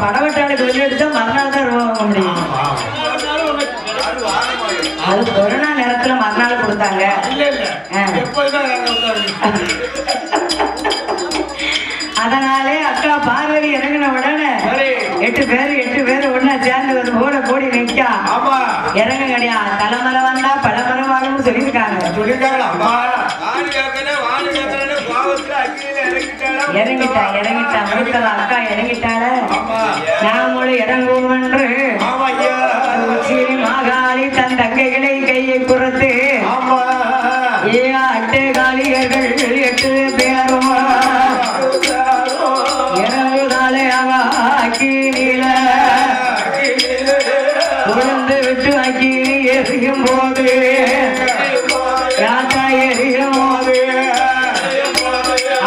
படவட்டாளுக்கு வெளியெடுத்தா மறுநாள் தான் ரூபா வாங்க முடியும். அது கொரோனா நேரத்துல மறுநாள் கொடுத்தாங்க. அதனாலே அக்கா பார்வதி இறங்கின உடனே 8 பேர் ஒன்னா சேர்ந்து ஒரு போட கோடி நிற்கா இறங்க கிடையாது. தலைமலை வந்தா பலமரம் வாங்கணும்னு சொல்லியிருக்காங்க. இறங்கிட்டா முழுக்கல அக்கா இறங்கிட்டால நாமளும் இறங்குவோம் என்று மாகாளி தன் தங்கைகளை கையை குறைத்து அட்டை காலிகர்கள் 8 பேரும் இறங்குதாலே அக்கீனில உழந்து விட்டு அக்கீனி எரியும் போது யாத்தா எரியும் போது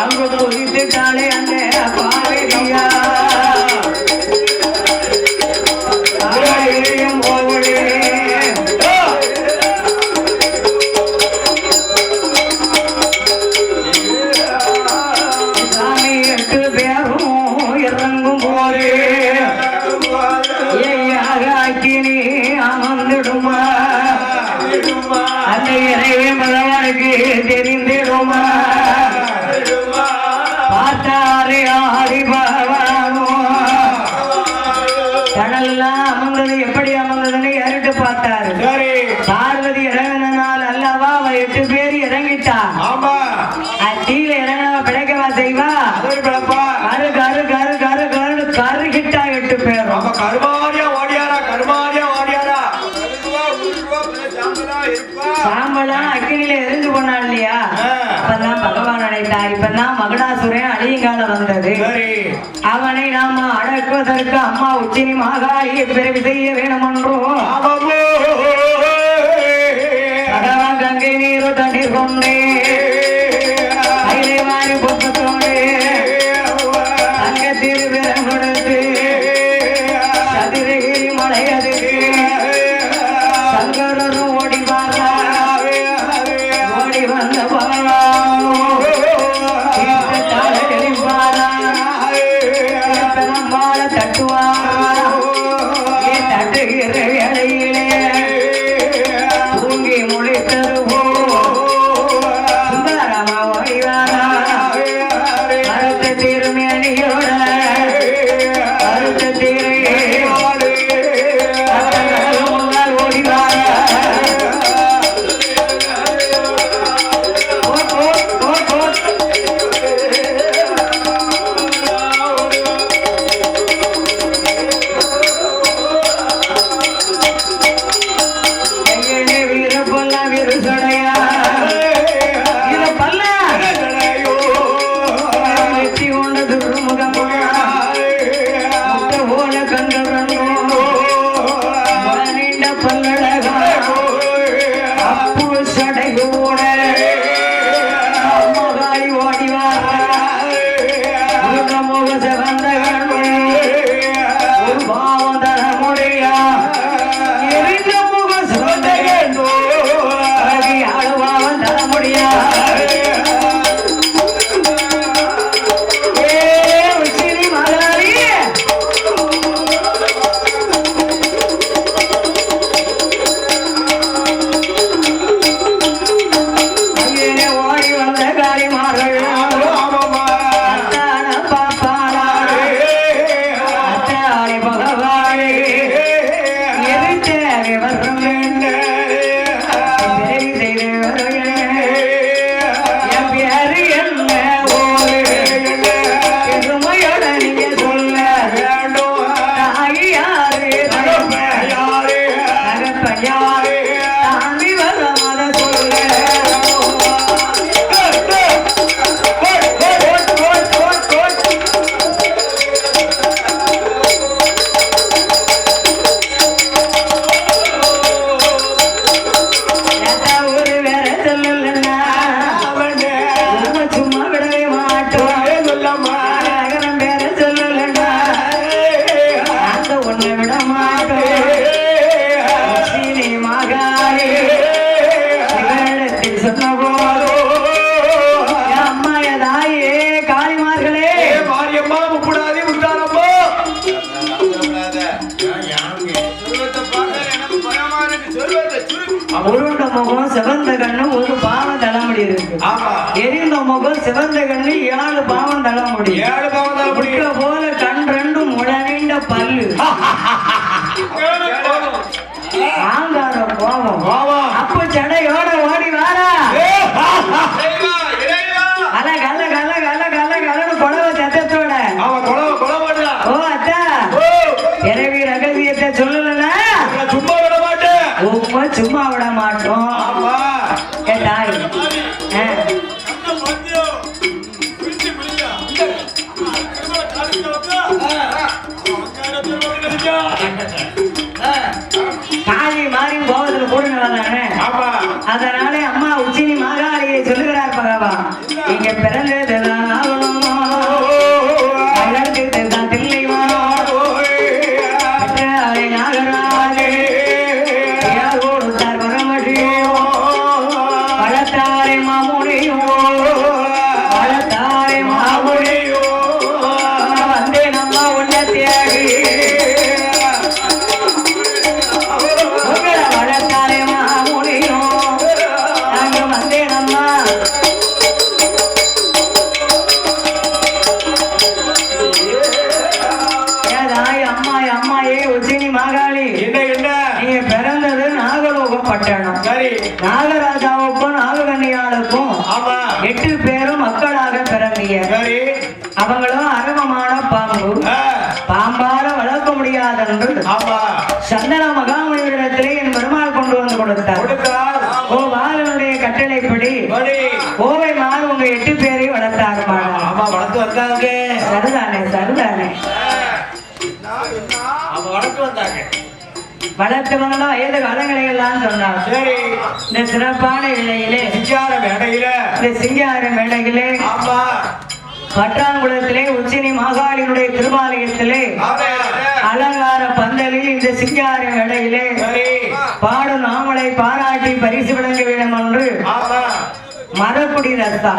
அங்கு புதித்துட்டாலே அந்த பாரதியா எரியும் போது சாமி 8 பேரும் இறங்கும் போது அக்கினி அமர்ந்துடுமா அந்த இறைவே மகவானுக்கு தெரிந்திடுமா பார்த்தாரே ஆடி பகவானோ கடல்லாம் அமர்ந்தது எப்படி அமர்ந்ததுன்னு ஏறிட்டு பார்த்தாரு. பார்வதி இறங்கினால் அல்லவா அவ 8 பேர் இறங்கிட்டா. கீழ இறங்கினவ பிழைக்கவா செய்வா? கரு கரு கரு கரு கரு கருகிட்டா 8 பேரும். சாம்பலாம் அக்கினியில எரிஞ்சு போனா இல்லையா? அப்பதான் பகவான் அடைத்தார். இப்பதான் மகடாசுரன் அழியங்கால வந்தது. அவனை நாம அடக்குவதற்கு அம்மா உச்சினி மாகாளி பிறவி செய்ய வேணும் என்றும் பகவான் கங்கை நீரு தண்ணீர் கொண்டே கைலைவாரி புத்தத்தோடு தங்க திருவிரம் கொடுத்து சதுரகிரி மலையது சங்கரரும் ஓடி ஓடி வந்த பகவானோ தட்டுவாரா தட்டுகிற வேளையிலே தூங்கி முளைத்தருவோ எரிந்த முகம் சிவந்த கண்ணு 7 பாவம் தள்ள முடியும் போல கண் ரெண்டும் முழனிண்ட பல்லு ஆங்கார கோபம் அப்ப சடையோட ஓடி வாரா கல கல கல கல கல கலன்னு கொலவ சத்தத்தோட ஓ அத்தா இரவி ரகசியத்தை சொல்லலன்னா சும்மா விட மாட்டோம் தாய் காளி மாறி கோபத்துல போடுங்க அதனால அம்மா உச்சினி மாகாளியை சொல்லுகிறார் பகவா இங்க பிறந்ததுதான் நாகராஜாவுக்கும் நாககன்னியாளுக்கும் 8 பேரும் மக்களாக பிறந்திய அவங்களும் அரவமான பாம்பு பாம்பால வளர்க்க முடியாதென்று சந்தன மகாமுனிவரிடத்திலே என் பெருமாள் கொண்டு வந்து கொடுத்தார் ஓ பாலனுடைய கட்டளைப்படி கோவை மாறு உங்க 8 பேரையும் வளர்த்தாரு சரிதானே சரிதானே வளர்த்தவங்களும் வயது காலங்களை எல்லாம் சொன்னார் இந்த சிறப்பான இலையிலே இந்த சிங்கார மேடையிலே பட்டாங்குளத்திலே உச்சினி மாகாளியினுடைய திருமாலயத்திலே அலங்கார பந்தலில் இந்த சிங்கார மேடையிலே பாடும் நாமலை பாராட்டி பரிசு வழங்க வேண்டும் என்று மரக்குடி ரஸ்தா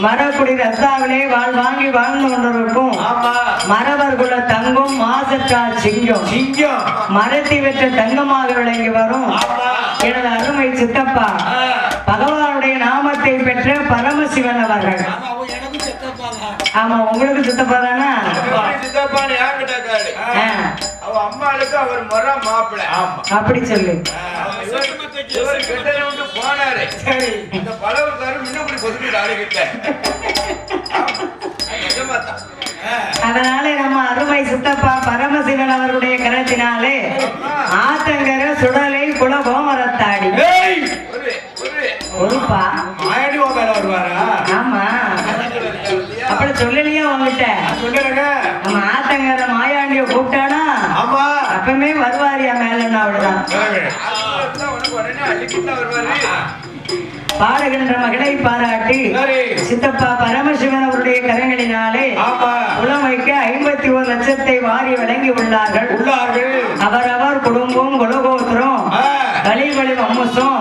மரக்குடி ரஸ்தாவிலே வாங்கி வாழ்ந்து கொண்டிருக்கும் மரபர்குல தங்கும் மாசற்றா சிங்கம் மரத்தை பெற்ற தங்கமாக விளங்கி வரும் எனது அருமை சித்தப்பா பகவானுடைய நாமத்தை பெற்ற பரமசிவன் அவர்கள் ஆமா உங்களுக்கு சித்தப்பா தானா அம்மாளுக்கு அவர் முறை மாப்பிள்ளை அப்படி சொல்லு போனாரு இந்த பலவர்காரு முன்னப்படி பொதுக்கிட்டு ஆளுகிட்ட அதனால நம்ம அருமை சித்தப்பா பரமசிவன் அவருடைய கரத்தினாலே ஆத்தங்கர சுடலை குல கோமரத்தாடி ஒருப்பா மாயாடி மேல வருவாரா ஆமா அப்படி சொல்லலையா உங்ககிட்ட நம்ம ஆத்தங்கர மாயாண்டிய கூப்பிட்டானா அப்பமே வருவாரியா மேலன்னா அவ்வளவுதான் பாடுகின்ற மகளை பாராட்டி சித்தப்பா பரமசிவன் அவருடைய கரங்களினாலே புலமைக்கு 51 லட்சத்தை வாரி வழங்கி உள்ளார்கள் அவரவர் குடும்பம் குலகோத்திரம் வழிவழி அம்முசம்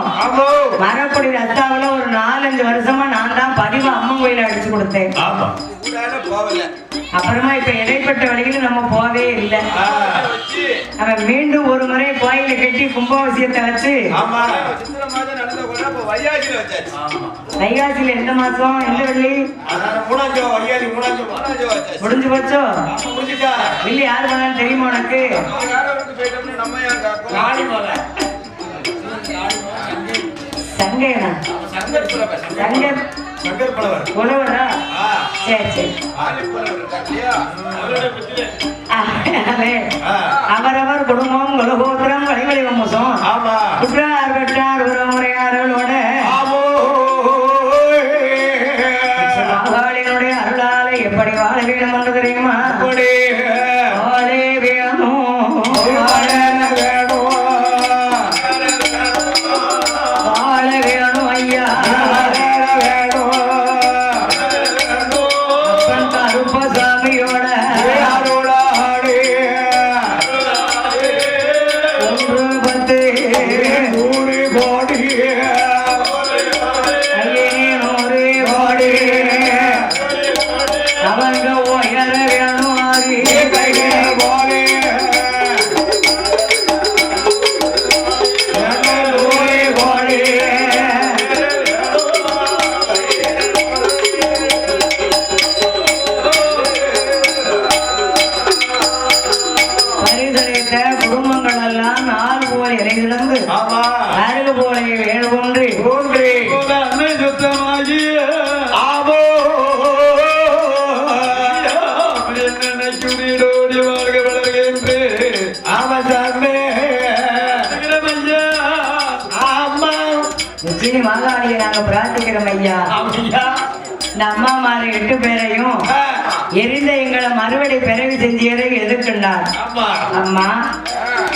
மரக்குடி ரத்தாவில ஒரு 4-5 வருஷமா நான் தான் பதிவு அம்மன் கோயில அடிச்சு கொடுத்தேன் அப்புறமா இப்ப இடைப்பட்ட வழியில நம்ம போவே இல்லை அவன் மீண்டும் ஒரு முறை கோயில கட்டி கும்பாபிஷேகத்தை வச்சு வைகாசியில எந்த மாசம் எந்த வெள்ளி முடிஞ்சு போச்சோ வெள்ளி யாரு பண்ணாலும் தெரியுமா உனக்கு சங்கேனா சங்கர் புலவரா சரி சரி அவரவர் குடும்பம் குலகோத்திரம் வழிவழி வம்சம் குற்றார் பெற்றார் உறவுமுறையாரோட மகாளினுடைய அருளாலை எப்படி வாழ வேண்டும் என்று தெரியுமா வாழே வேணும் வாழ வேணும் ஐயா கருப்பசாமியோட அவங்க நாங்க பிரார்த்திக்கிறோம் ஐயா. இந்த அம்மாமாரு 8 பேரையும் எரிந்த எங்களை மறுபடி பிறவி செஞ்சியரை எதிர்க்கின்றார். அம்மா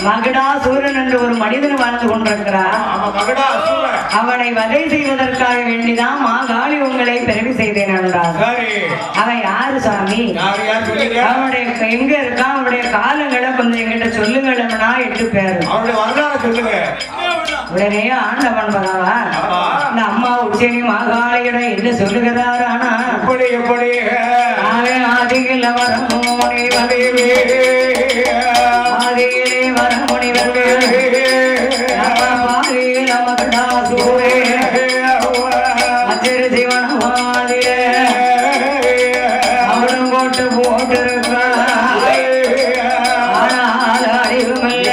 மகுடாசூரன் என்று ஒரு மனிதன் வாழ்ந்து கொண்டிருக்கிறார். அவனை வதை செய்வதற்காக வேண்டிதான் மாகாளி உங்களை பிறவி செய்தேன் என்றார். அவன் யாரு சாமி? அவனுடைய எங்க இருக்கான்? அவனுடைய காலங்களை கொஞ்சம் எங்கிட்ட சொல்லுங்களா. 8 பேர் உடனே ஆண்டவன் பகவான் இந்த அம்மா உச்சனி மாகாளியிடம் என்ன சொல்லுகிறார்? ஆனா ஆதியில வரமுனிவர்களே பாரியில மகடாசூரே அச்சிறு சிவனவாதிய அவனும் போட்டு போட்டிருக்கான். ஆனால் அறிவுமில்ல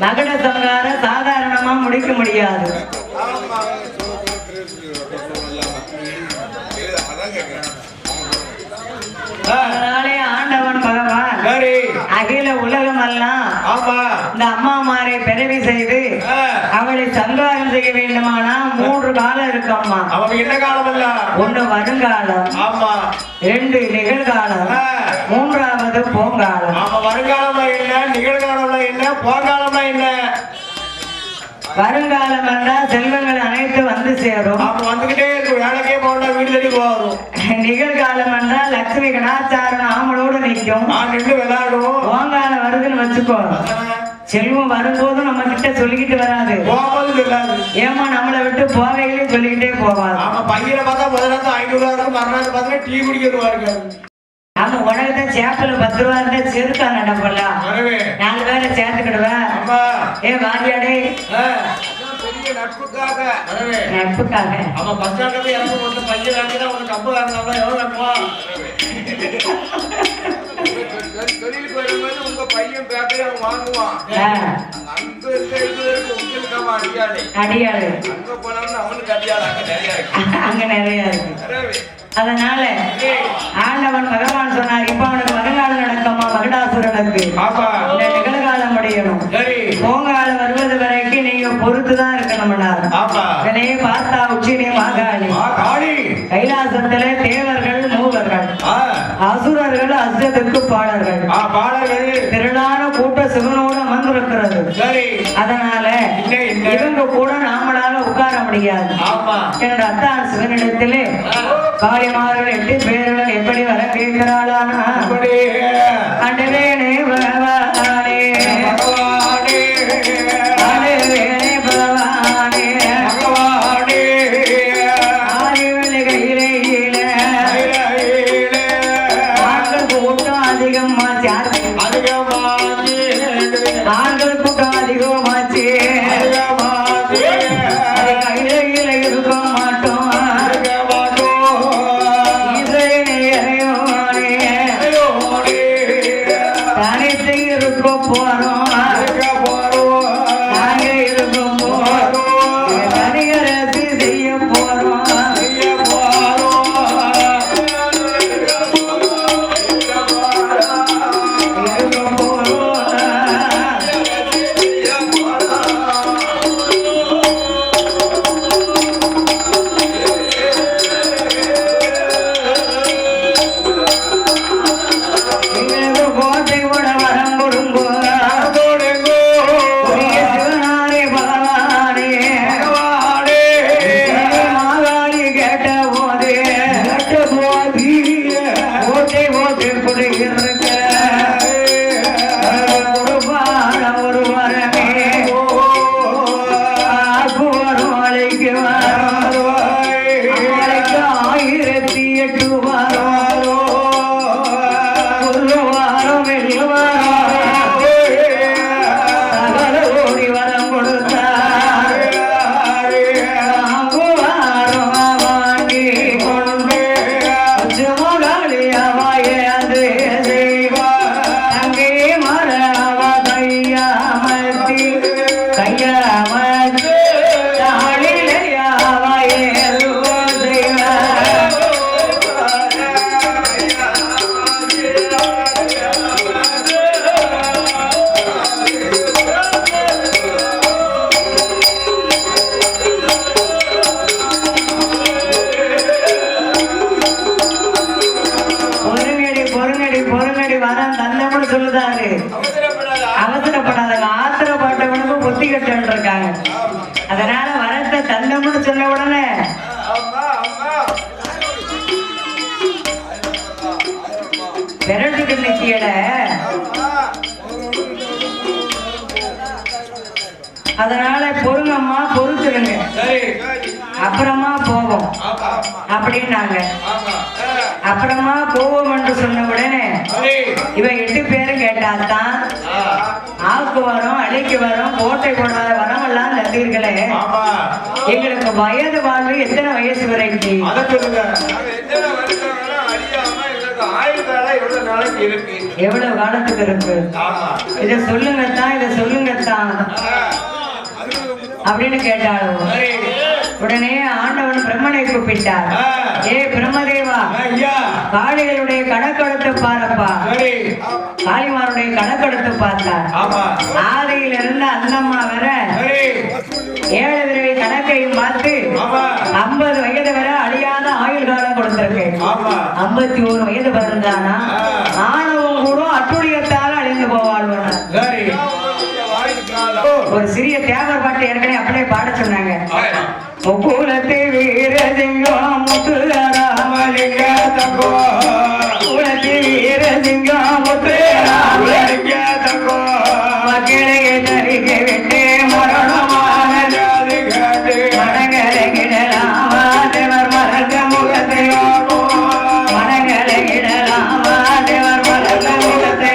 நகட சங்கார சாதாரணமா முடிக்க முடியாது. அதனாலே ஆண்டவன் பகவான் அகில உலகம் எல்லாம் இந்த அம்மாமாரை பிறவி செய்து அவளை சங்காரம் செய்ய வேண்டுமானா 3 காலம் இருக்கு அம்மா. என்ன காலம்? 1 வருங்காலம், 2 நிகழ்காலம், 3வது போங்காலம். வருங்காலம் என்ன, நிகழ்காலம் என்ன, போங்காலம் என்ன? வருங்காலம் என்றால் செல்வங்கள் அனைத்து வந்து சேரும், வந்துகிட்டே இருக்கும், வேலைக்கே போனா வீடு தேடி போகும். நிகழ்காலம் என்றால் லட்சுமி கடாச்சாரம் ஆமளோடு நிற்கும், நின்று விளையாடுவோம். போங்காலம் வருதுன்னு வச்சுக்கோ, செல்வம் வரும்போதும் நம்ம கிட்ட சொல்லிக்கிட்டு வராது, ஏமா நம்மளை விட்டு போவையிலே சொல்லிக்கிட்டே போவாது. பையனை பார்த்தா முதல்ல 500 இருக்கும், மறுநாள் பார்த்தா டீ குடிக்கிறது. ஆமா, உனக்குத சேப்பல 10 ரூபா இருந்தா செருக்கா நடப்பலாம், 4 பேரை சேர்த்துக்கிடுவேன். ஏ வாரியாடே நட்புக்காக அவன் பஞ்சாயத்து எனக்கு கொஞ்சம் பையன் வாங்கினா உனக்கு கம்பு வாங்கினா எவ்வளவு தொழில் போயிடும்போது உங்க பையன் பேக்கரி அவன் வாங்குவான். அங்க உங்களுக்கு அடியாளு அங்க போனோம்னா அவனுக்கு அடியாளு அங்க நிறைய இருக்கு. அதனால ஆண்டவன் பகவான் சொன்னார், இப்ப அவனுக்கு வருங்காலம் நடக்கமா மகடாசுரனுக்கு இந்த நிகழ்காலம் முடியணும், போங்காலம் வருவது வரைக்கும் நீங்க பொறுத்துதான் இருக்கணும்னார். இதனையே பார்த்தா உச்சினி மாகாளி கைலாசத்திலே தேவர்கள் 3 அசுரர்கள் அசுரத்துக்கு பாடர்கள் திரளான கூட்ட சிவனோடு அமர்ந்திருக்கிறது. அதனால இவங்க கூட நாமளால உட்கார முடியாது. என்னோட அத்தான் சிவனிடத்திலே காளிமார்கள் 8 பேருடன் எப்படி வர கேட்கிறாளானா, அண்டவேனே பகவானே அண்டவேனே பகவானே ஆதிவெளி கையிலே ஆண்கள் கூட்டம் அதிகமாச்சு, ஆண்கள் கூட்டம் அதிகமாச்சு, கையில இருக்க மாட்டோம், தனித்து இருக்க போறோம், நாங்க இருக்க போறோம், தனியரசு செய்ய போறோம். தந்தம்னு சொன்ன உடனே விரட்டுக்கு நிக்கியட அதனால பொறுங்கம்மா பொறுத்துருங்க அப்புறமா போவோம் அப்படின்னாங்க. அப்புறமா போவோம் என்று சொன்ன உடனே இவன் 8 பேரும் கேட்டாத்தான் ஆக்கு வரும் அழைக்கு வரும் கோட்டை போடாத வரமெல்லாம் தந்தீர்களே எங்களுக்கு வயது வாழ்வு எத்தனை வயசு வரைக்கும் எவ்வளவு காலத்துக்கு இருக்கு இத சொல்லுங்கத்தான் இத சொல்லுங்கத்தான் அப்படின்னு கேட்டாலும் உடனே ஆண்டவன் பிரம்மனை கூப்பிட்டார். ஏ பிரம்மதேவா காளிகளுடைய கணக்கெடுத்து பாருப்பா. காளிமாருடைய கணக்கெடுத்து பார்த்தார். ஆதியில் இருந்த அந்தம்மா வர 7 விரவி கணக்கையும் பார்த்து 50 வயது வரை அழியாத ஆயுள் காலம் கொடுத்திருக்கு. 51 வயது பிறந்தானா ஆணவம் கூட அட்டுழியத்தால் அழிந்து போவாழ்வன. ஒரு சிறிய தேவர் பாட்டு ஏற்கனவே அப்படியே பாட சொன்னாங்க. முக்குலத்தை வீரசிங்கம் முத்துராமலிங்க தங்கோ குலத்தி வீரசிங்கம் முத்துராமலிங்க தங்கோ மக்களை தரிக்க விட்டு மரணமான ஜாதி காட்டு மனங்களை இடலாமா தேவர் மறக்க முகத்தை மனங்களை இடலாமா தேவர் மறக்க முகத்தை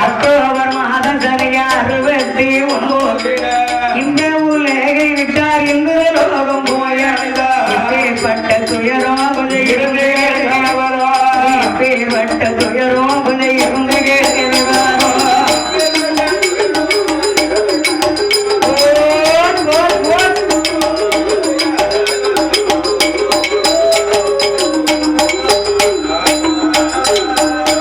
அக்டோபர் மாதம் சரியா 69